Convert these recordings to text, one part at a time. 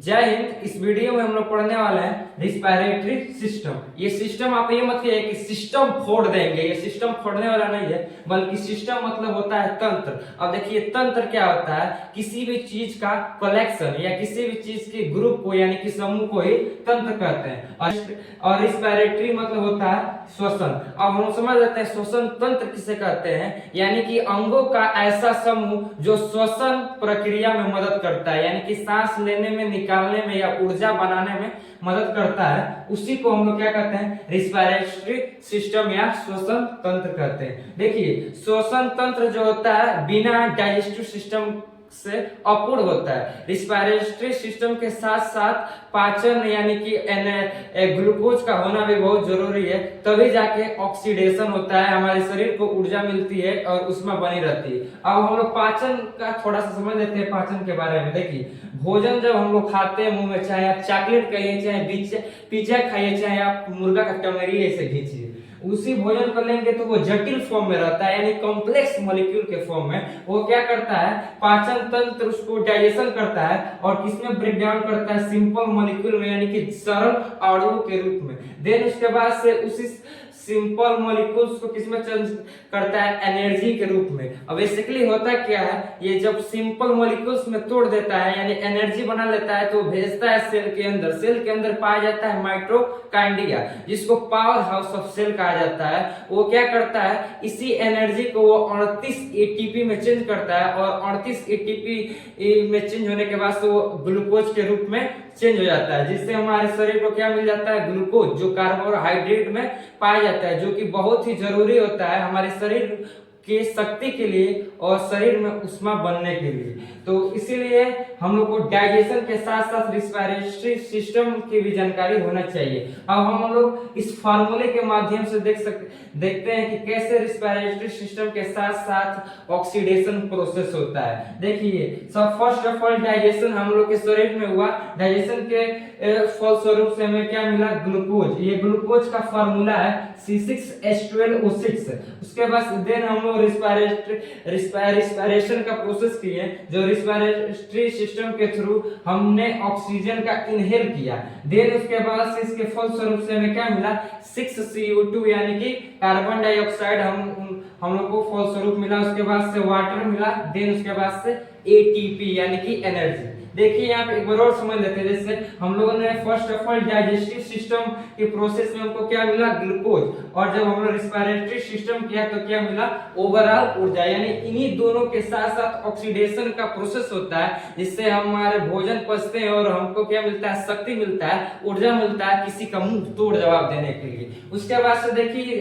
जय हिंद। इस वीडियो में हम लोग पढ़ने वाले हैं रिस्पायरेटरी सिस्टम। ये सिस्टम आप ये मत कहिए कि सिस्टम फोड़ देंगे, ये सिस्टम फोड़ने वाला नहीं है, बल्कि सिस्टम मतलब होता है तंत्र। अब देखिए तंत्र क्या होता है, किसी भी चीज का कलेक्शन या किसी भी चीज के ग्रुप को यानी कि समूह को ही तंत्र कहते हैं। और रिस्पायरेटरी मतलब होता है श्वसन। अब हम समझ लेते हैं श्वसन तंत्र किसे कहते हैं, यानी कि अंगों का ऐसा समूह जो श्वसन प्रक्रिया में मदद करता है, यानी कि सांस लेने में, निकालने में या ऊर्जा बनाने में मदद करता है। उसी को हम लोग क्या कहते हैं, रिस्पायरेटरी सिस्टम या श्वसन तंत्र कहते हैं। देखिए श्वसन तंत्र जो होता है बिना डाइजेस्टिव सिस्टम से अपूर्ण होता है। रिस्पायरेटरी सिस्टम के साथ साथ पाचन यानी कि ग्लूकोज का होना भी बहुत जरूरी है, तभी जाके ऑक्सीडेशन होता है, हमारे शरीर को ऊर्जा मिलती है और उसमें बनी रहती है। अब हम लोग पाचन का थोड़ा सा समझ लेते हैं पाचन के बारे में। देखिए भोजन जब हम लोग खाते हैं मुंह में, चाहे आप चॉकलेट खाइए, चाहे पिज्जा खाइए, चाहे आप मुर्गा का टंगरी ऐसे खींचिए, उसी भोजन को लेंगे तो वो जटिल फॉर्म में रहता है, यानी कॉम्प्लेक्स मॉलिक्यूल के फॉर्म में। वो क्या करता है, पाचन तंत्र उसको डाइजेशन करता है और किसमें ब्रेक डाउन करता है, सिंपल मॉलिक्यूल में यानी कि सरल अणुओं के रूप में। देन उसके बाद से उसी सिंपल मॉलिक्यूल्स को किसमें चेंज करता है, एनर्जी के रूप में। अब बेसिकली होता क्या है, ये जब सिंपल मॉलिक्यूल्स में तोड़ देता है यानी एनर्जी बना लेता है तो भेजता है सेल के अंदर। सेल के अंदर पाया जाता है माइटोकांड्रिया, जिसको पावर हाउस ऑफ सेल कहा जाता है। वो क्या करता है, इसी एनर्जी को वो 38 एटीपी में चेंज करता है और 38 एटीपी में चेंज होने के बाद वो ग्लूकोज के रूप में चेंज हो जाता है, जिससे हमारे शरीर को क्या मिल जाता है, ग्लूकोज, जो कार्बोहाइड्रेट में पाया जाता है, जो कि बहुत ही जरूरी होता है हमारे शरीर की शक्ति के लिए और शरीर में ऊष्मा बनने के लिए। तो इसीलिए हम लोग को डाइजेशन के साथ साथ रिस्पायरेटरी सिस्टम की भी जानकारी होना चाहिए। अब हम लोग इस फार्मूले के माध्यम से देखते हैं कि कैसे रिस्पायरेटरी सिस्टम के साथ साथ ऑक्सीडेशन प्रोसेस होता है। देखिए सब फर्स्ट ऑफ ऑल डाइजेशन हम लोग के शरीर में हुआ। डाइजेशन के फलस्वरूप से हमें क्या मिला, ग्लूकोज। ये ग्लूकोज का फार्मूला है C6H12O6। उसके बाद देन हम लोग रिस्पायरेशन का प्रोसेस किए, जो रिस्पायरेटरी सिस्टम के थ्रू हमने ऑक्सीजन का इनहेल किया। देन उसके बाद से इसके फलस्वरूप से हमें क्या मिला, 6CO2 यानी कि कार्बन डाइऑक्साइड हम लोग को फलस्वरूप मिला। उसके बाद से वाटर मिला। देन उसके बाद से ATP यानी कि एनर्जी। देखिए यहाँ पे एक बार और समझ लेते हैं। जैसे हम लोगों ने first of all digestive system के प्रोसेस में हमको क्या मिला, ग्लूकोज, और जब हम लोग रिस्पायरेटरी सिस्टम किया तो क्या मिला, ओवरऑल ऊर्जा। यानी इन्हीं दोनों के साथ साथ ऑक्सीडेशन का प्रोसेस होता है, जिससे हमारे भोजन पचते हैं और हमको क्या मिलता है, शक्ति मिलता है, ऊर्जा मिलता है किसी का मुंह तोड़ जवाब देने के लिए। उसके बाद से देखिए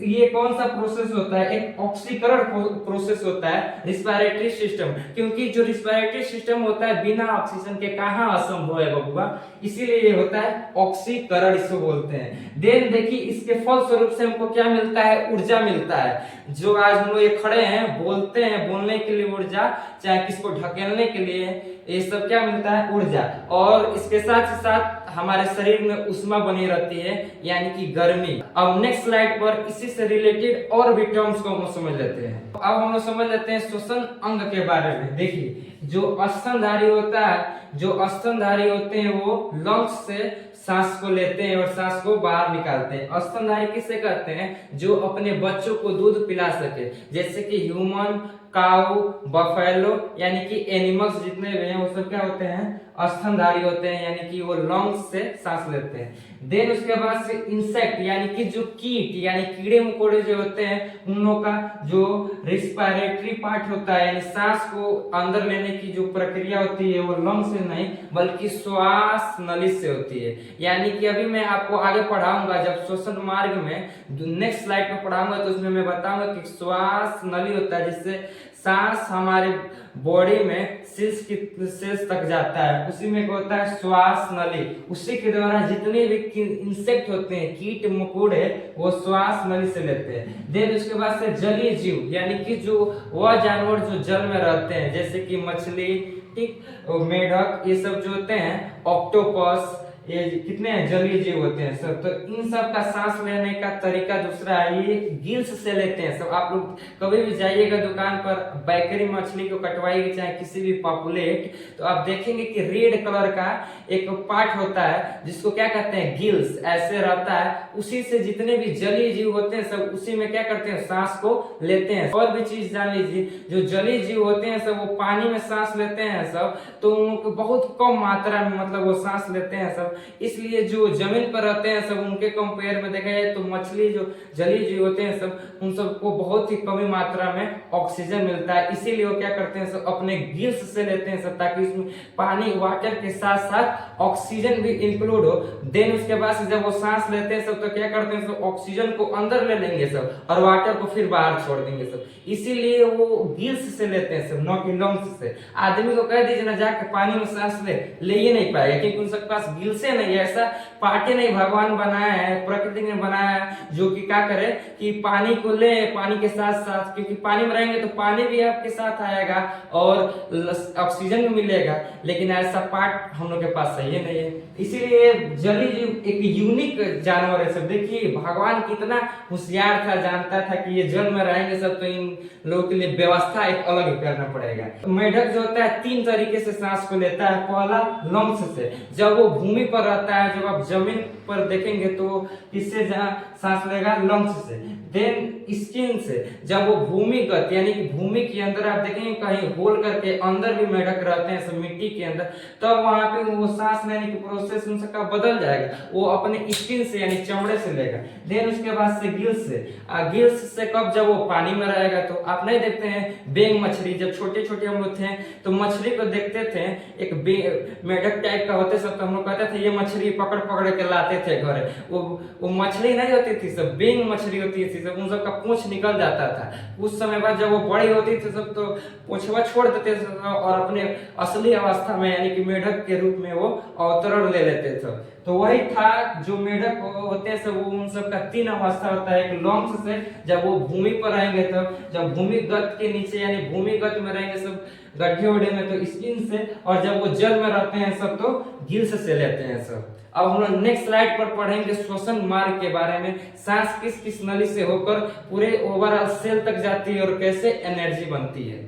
ये कौन सा प्रोसेस होता है, एक ऑक्सीकरण प्रोसेस होता है रिस्पायरेटरी सिस्टम, क्योंकि जो रिस्पायरेटरी सिस्टम होता है बिना ऑक्सीजन के कहां असंभव है बबुआ, इसीलिए ये होता है ऑक्सीकरण, इसको बोलते हैं। देन देखिए इसके फलस्वरूप से हमको क्या मिलता है, ऊर्जा मिलता है। जो आज हम लोग ये खड़े हैं, बोलते हैं, बोलने के लिए ऊर्जा, चाहे किसको ढकेलने के लिए, ये सब क्या मिलता है, ऊर्जा। और इसके साथ ही साथ हमारे शरीर में ऊष्मा बनी रहती है यानी कि गर्मी। अब नेक्स्ट स्लाइड पर इसी से रिलेटेड और भी टर्म्स को हम समझ लेते हैं। अब हम लोग समझ लेते हैं श्वसन अंग के बारे में। देखिए जो स्तनधारी होता है, जो स्तनधारी होते हैं वो लंग्स से सांस को लेते हैं और सांस को बाहर निकालते हैं। स्तनधारी किसे कहते हैं, जो अपने बच्चों को दूध पिला सके, जैसे कि ह्यूमन, काऊ, बफेलो यानी कि एनिमल्स जितने भी हैं वो सब क्या होते हैं, स्तनधारी होते हैं, यानी कि वो लंग्स से सांस लेते हैं। देन उसके बाद से इंसेक्ट यानी कि जो कीट यानी कीड़े मकोड़े जो होते हैं, उन लोगों का जो रिस्पायरेटरी पार्ट होता है, यानी सांस को अंदर लेने की जो प्रक्रिया होती है वो लंग से नहीं बल्कि श्वास नली से होती है। यानी कि अभी मैं आपको आगे पढ़ाऊंगा, जब श्वसन मार्ग में नेक्स्ट स्लाइड में पढ़ाऊंगा तो उसमें मैं बताऊंगा कि श्वास नली होता है, जिससे सांस हमारे बॉडी में सेल्स तक जाता है, उसी में क्या होता है, श्वास नली। उसी के द्वारा जितने भी इंसेक्ट होते हैं, कीट मकोड़े, वो श्वास नली से लेते हैं। देन उसके बाद से जलीय जीव यानी कि जो वह जानवर जो जल में रहते हैं, जैसे कि मछली, ठीक, मेढक, ये सब जो होते हैं, ऑक्टोपस, ये कितने जलीय जीव होते हैं सब। तो इन सब का सांस लेने का तरीका दूसरा है, ये गिल्स से लेते हैं सब। आप लोग कभी भी जाइएगा दुकान पर, बैकरी मछली को कटवाइए चाहे किसी भी पॉपुलेट, तो आप देखेंगे कि रेड कलर का एक पार्ट होता है जिसको क्या कहते हैं, गिल्स ऐसे रहता है। उसी से जितने भी जलीय जीव होते हैं सब उसी में क्या करते हैं, सांस को लेते हैं। और भी चीज जान लीजिए, जो जलीय जीव होते हैं सब वो पानी में सांस लेते हैं सब, तो उनको बहुत कम मात्रा में मतलब वो सांस लेते हैं सब। इसलिए जो जमीन पर रहते हैं सब उनके कंपेयर में देखा जाए तो मछली जो जलीय जीव होते हैं सब उन सबको बहुत ही कम मात्रा में ऑक्सीजन मिलता है। इसीलिए वो क्या करते हैं सब अपने गिल्स से लेते हैं सब, ताकि इसमें पानी वाटर के साथ साथ ऑक्सीजन भी इंक्लूड हो। देन उसके बाद से जब वो सांस लेते हैं सब तो क्या करते हैं सब ऑक्सीजन को अंदर ले लेंगे सब और वाटर को फिर बाहर छोड़ देंगे सब। इसीलिए वो गिल्स से लेते हैं सब, न कि लंग्स से। आदमी को कह दीजिए ना जाके पानी में सांस ले ही नहीं पाएगा, क्योंकि उन सबके पास गिल्स नहीं है। ऐसा पार्टी नहीं भगवान बनाया है, प्रकृति ने बनाया है जो कि क्या करे कि पानी को ले, पानी के साथ साथ, क्योंकि पानी में रहेंगे तो पानी भी आपके साथ आएगा और ऑक्सीजन भी मिलेगा, लेकिन ऐसा पार्ट हम लोग के पास सही नहीं है। इसीलिए जलीय जीव एक यूनिक जानवर है सब। देखिए भगवान कितना होशियार था, जानता था कि ये जल में रहेंगे सब, तो इन लोगों के लिए व्यवस्था एक अलग ही करना पड़ेगा। मेढक जो होता है 3 तरीके से सांस को लेता है। पहला लंग्स से, जब वो भूमि पर रहता है, जब आप जमीन पर देखेंगे तो किससे सांस लेगा, लंग्स से। देन स्किन से, जब वो भूमिगत यानी कि भूमि के अंदर आप देखेंगे कहीं होल करके अंदर भी मेढक रहते हैं सब मिट्टी के अंदर, तब वहां पे वो सांस लेने की प्रोसेस उनका बदल जाएगा, वो अपने स्किन से यानी चमड़े से लेगा। देन उसके बाद से गिल्स से, गिल्स से कब, जब वो पानी में रहेगा। तो आप नहीं देखते हैं बेंग मछली, जब छोटे छोटे हम लोग थे तो मछली को देखते थे, एक मेढक टाइप का होते सब, तो हम लोग कहते थे ये मछली पकड़ पकड़ के लाते थे घर। वो मछली नहीं होती थी सब, बेंग मछली होती थी सब, उन सब का पूंछ निकल जाता था। कुछ समय बाद जब वो बड़ी होती थी सब तो पूंछवा छोड़ देते थे और अपने असली अवस्था में यानी कि मेढक के रूप में वो अवतरण ले लेते थे। तो वही था जो मेढक होते हैं सब, वो उन सब का 3 अवस्था होता है। एक लंग्स से, जब वो भूमि पर रहेंगे तब, जब भूमिगत के नीचे यानी भूमिगत में रहेंगे सब गड्ढे वड्ढे में तो स्किन से, और जब वो जल में रहते हैं सब तो गिल्स से लेते हैं सब। अब हम लोग नेक्स्ट स्लाइड पर पढ़ेंगे श्वसन मार्ग के बारे में। सांस किस किस नली से होकर पूरे ओवरऑल सेल तक जाती है और कैसे एनर्जी बनती है।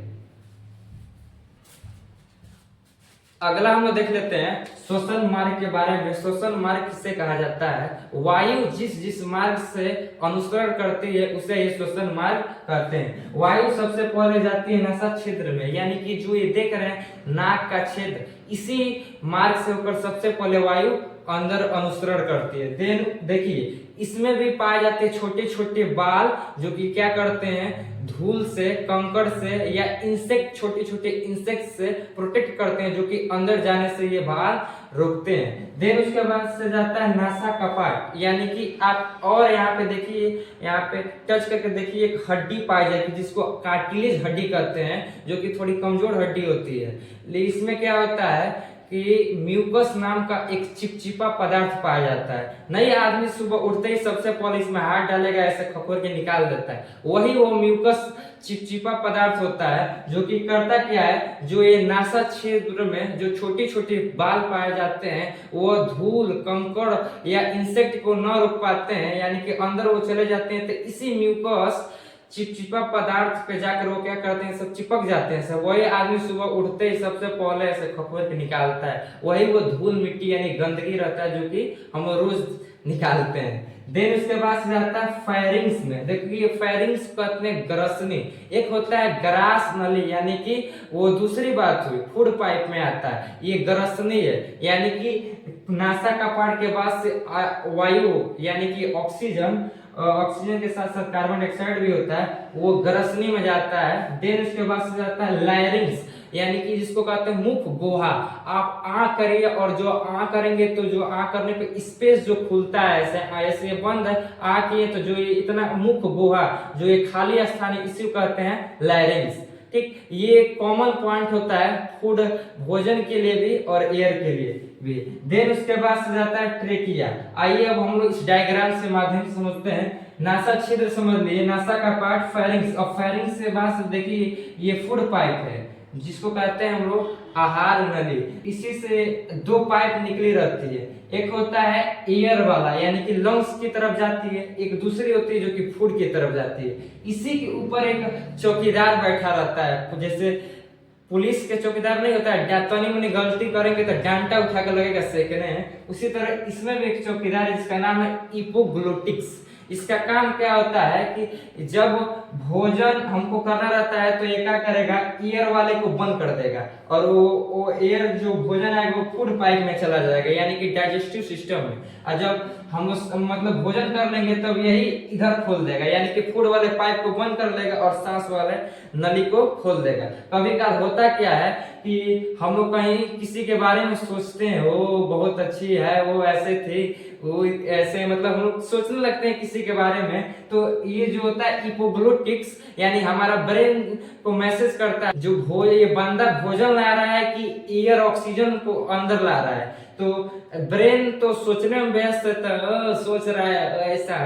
अगला हम लोग देख लेते हैं श्वसन मार्ग के बारे में। श्वसन मार्ग किसे कहा जाता है, वायु जिस मार्ग से अनुसरण करती है उसे ये श्वसन मार्ग कहते हैं। वायु सबसे पहले जाती है नासा छिद्र में, यानी कि जो ये देख रहे हैं नाक का छेद, इसी मार्ग से होकर सबसे पहले वायु अंदर अनुसरण करती है। देन देखिए इसमें भी पाए जाते हैं छोटे छोटे बाल, जो कि क्या करते हैं, धूल से, कंकड़ से या इंसेक्ट, छोटे छोटे इंसेक्ट से प्रोटेक्ट करते हैं, जो कि अंदर जाने से ये बाल रोकते हैं। देन उसके बाद से जाता है नासा कपाट, यानी कि आप और यहाँ पे देखिए, यहाँ पे टच करके देखिए एक हड्डी पाई जाएगी जिसको कार्टिलेज हड्डी कहते हैं, जो कि थोड़ी कमजोर हड्डी होती है। लेकिन इसमें क्या होता है कि म्यूकस नाम का एक चिपचिपा पदार्थ पाया जाता है। नहीं आदमी सुबह उठते ही सबसे पहले इसमें हाथ डालेगा, ऐसे खखोर के निकाल देता है, वही वो म्यूकस चिपचिपा पदार्थ होता है, जो कि करता क्या है, जो ये नासा क्षेत्र में जो छोटे छोटे बाल पाए जाते हैं वो धूल, कंकड़ या इंसेक्ट को न रोक पाते हैं, यानी कि अंदर वो चले जाते हैं। तो इसी म्यूकस चिपचिपा पदार्थ पे जाकर वो क्या करते हैं, सब चिपक जाते हैं सब। वही आदमी सुबह उठते ही सबसे पहले ऐसे खखोर के निकालता है, वही वो धूल मिट्टी यानी गंदगी रहता है, जो कि हम रोज निकालते हैं। देन उसके बाद से जाता है फेरिंग्स में। देखिए फेरिंग्स कहते हैं ग्रसनी, एक होता है ग्रास नली, यानी कि वो दूसरी बात हुई, फूड पाइप में आता है, ये ग्रसनी है, यानी कि नासा कपाट के बाद से वायु यानी कि ऑक्सीजन के साथ साथ कार्बन डाइऑक्साइड भी होता है, वो ग्रसनी में जाता है। देन उसके बाद से जाता है लैरिंग्स, यानी कि जिसको कहते हैं मुख गुहा। आप आ करिए और जो आ करेंगे तो जो आ करने पे स्पेस जो खुलता है, ऐसे बंद है, आ किए तो जो ये इतना मुख गुहा, जो ये खाली स्थान है, इसी को कहते हैं लैरिंग्स। ठीक, ये कॉमन पॉइंट होता है फूड, भोजन के लिए भी और एयर के लिए भी। देन उसके बाद से जाता है ट्रेकिया। आइए अब हम लोग इस डायग्राम से माध्यम से समझते हैं। नासा छिद्र समझ लिए, नासा का पार्ट फेरिंग्स, और फेरिंग्स से बाद देखिए ये फूड पाइप है, जिसको कहते हैं हम लोग आहार नली। इसी से दो पाइप निकली रहती है, एक होता है एयर वाला यानी कि लंग्स की तरफ जाती है, एक दूसरी होती है जो कि फूड की तरफ जाती है। इसी के ऊपर एक चौकीदार बैठा रहता है, जैसे पुलिस के चौकीदार नहीं होता है, तनी मुनी गलती करेंगे तो डांटा उठा कर लगेगा सेकने, उसी तरह इसमें भी एक चौकीदार है जिसका नाम है इपोग्लोटिक्स। इसका काम क्या होता है कि जब भोजन हमको करना रहता है तो ये क्या करेगा, ईयर वाले को बंद कर देगा और वो एयर जो भोजन आएगा वो फूड पाइप में चला जाएगा यानी कि डाइजेस्टिव सिस्टम में। और जब हम मतलब भोजन कर लेंगे तब यही इधर खोल देगा यानी कि फूड वाले पाइप को बंद कर देगा और सांस वाले नली को खोल देगा। कभी कभार होता क्या है कि हम लोग कहीं किसी के बारे में सोचते हैं, वो बहुत अच्छी है, वो ऐसे थी, वो ऐसे मतलब हम लोग सोचने लगते हैं किसी के बारे में, तो ये जो होता है इपोग्लोटिक्स यानी हमारा ब्रेन को मैसेज करता है जो ये बंदा भोजन ला रहा है कि एयर ऑक्सीजन को अंदर ला रहा है। तो ब्रेन तो सोचने में व्यस्त सोच रहा है ऐसा,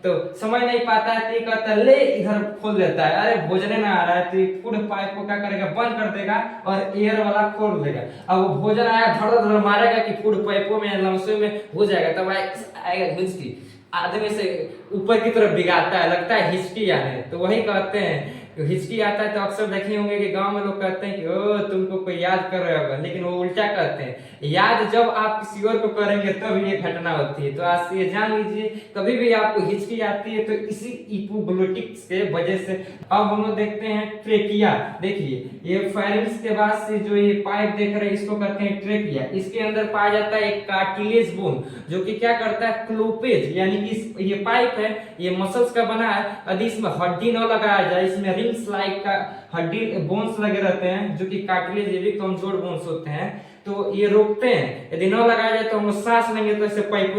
तो समझ नहीं पाता है तो कहता है ले इधर खोल देता है, अरे भोजन ना आ रहा है तो फूड पाइप को क्या करेगा, बंद कर देगा और एयर वाला खोल देगा। अब वो भोजन आया धड़ धड़ मारेगा कि फूड पाइपों में लमसों में हो जाएगा, तब आएगा घुसकी आदमी से ऊपर की तरफ भिगाता है, लगता है हिचकी आने। तो वही कहते हैं हिचकी आता है तो अक्सर देखे होंगे कि गांव में लोग कहते हैं कि ओ तुमको कोई याद कर रहा होगा, लेकिन वो उल्टा कहते हैं, याद जब आप किसी और को करेंगे तब ये घटना होती है। तो आज से ये जान लीजिए कभी भी आपको हिचकी आती है तो इसी इपोग्लोटिक्स के वजह से। अब हम लोग देखते हैं ट्रेकिया। देखिए ये फेरिंक्स के बाद से जो ये पाइप देख रहे हैं इसको कहते हैं ट्रेकिया। इसके अंदर पाया जाता है एक कार्टिलेज बोन जो कि क्या करता है, क्लोपेज यानी कि ये पाइप है ये मसल्स का बना है, यदि इसमें हड्डी न लगाया जाए, इसमें रिंग्स लाइक का हड्डी बोन्स लगे रहते हैं जो कि कार्टिलेज ये भी कमजोर बोन्स होते हैं, तो ये रोकते हैं। यदि न लगाया जाए तो हम सांस लेंगे तो ऐसे पाइप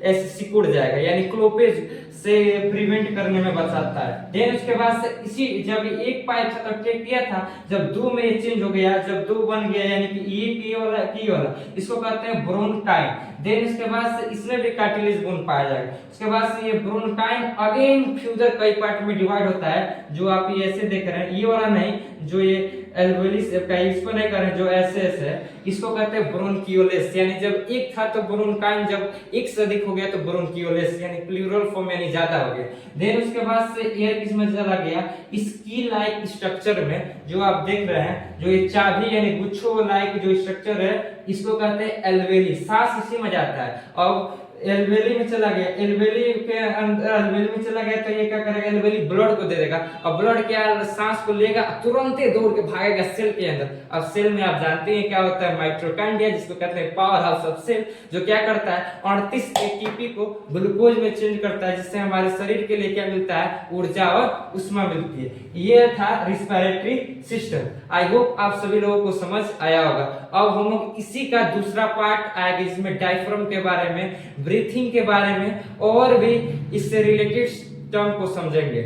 ऐसे सिकुड़ जाएगा यानी क्लोपेज से प्रिवेंट करने में बचाता है। देन उसके बाद से इसी जब एक पाइप था तब चेक किया था, जब दो में ये चेंज हो गया, जब दो बन गया यानी कि ये वाला इसको कहते हैं ब्रोनकाइन। देन इसके बाद से इसमें भी कार्टिलेज बोन पाया जाएगा। उसके बाद से ये ब्रोनकाइन अगेन फ्यूजर कई पार्ट में डिवाइड होता है, जो आप ये ऐसे देख रहे हैं, ये वाला नहीं जो ये एल्वेलिस का इसको नहीं करें जो ऐसे है, इसको कहते हैं ब्रोनकियोलेस यानी जब एक था तो ब्रोनकाइन जब एक से अधिक हो गया तो ब्रोनकियोलेस यानी प्लूरल फॉर्म यानी ज्यादा हो गया। देन उसके बाद से एयर किसमें चला गया, की लाइक स्ट्रक्चर में जो आप देख रहे हैं, जो ये चाबी यानी गुच्छों लाइक जो स्ट्रक्चर है इसको कहते हैं एल्वेली। सांस इसी में जाता है। अब एल्वेली में चला गया, एल्वेली के अंदर एल्वेली में चला गया तो ये क्या करेगा, एल्वेली ब्लड को दे देगा और ब्लड क्या सांस को लेगा तुरंत ही दौड़ के भागेगा सेल के अंदर। अब सेल में आप जानते हैं क्या होता है, माइटोकॉन्ड्रिया जिसको कहते हैं पावर हाउस ऑफ सेल, जो क्या करता है 38 एटीपी को ग्लूकोज में चेंज करता है जिससे हमारे शरीर के लिए क्या मिलता है, ऊर्जा और ऊष्मा मिलती है। ये था रिस्पिरेटरी सिस्टम। आई होप आप सभी लोगों को समझ आया होगा। अब हम लोग इसी का दूसरा पार्ट आएगा जिसमें डायफ्राम के बारे में, ब्रीथिंग के बारे में और भी इससे रिलेटेड टर्म को समझेंगे।